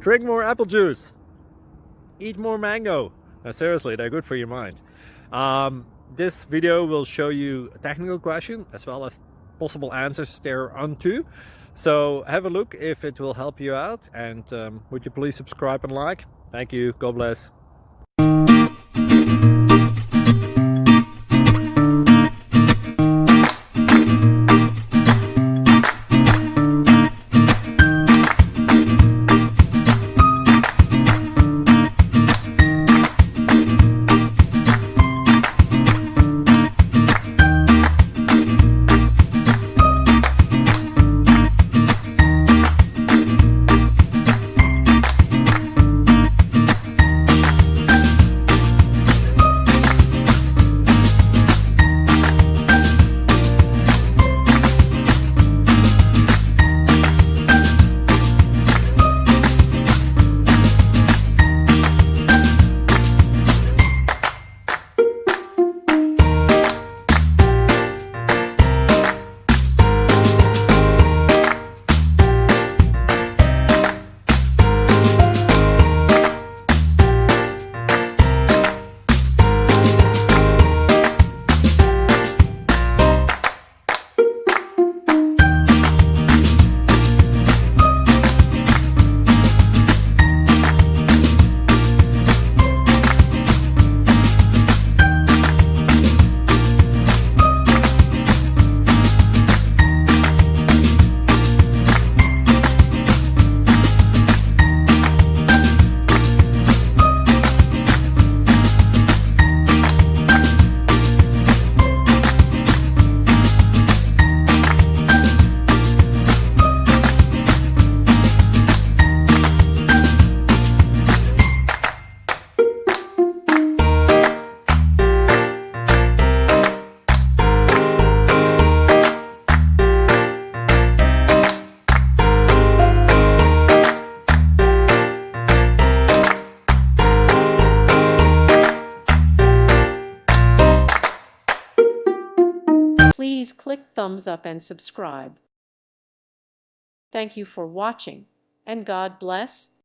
Drink more apple juice. Eat more mango. No, seriously, they're good for your mind. This video will show you a technical question as well as possible answers thereunto. So have a look if it will help you out, and would you please subscribe and like? Thank you. God bless. Please click thumbs up and subscribe. Thank you for watching, and God bless.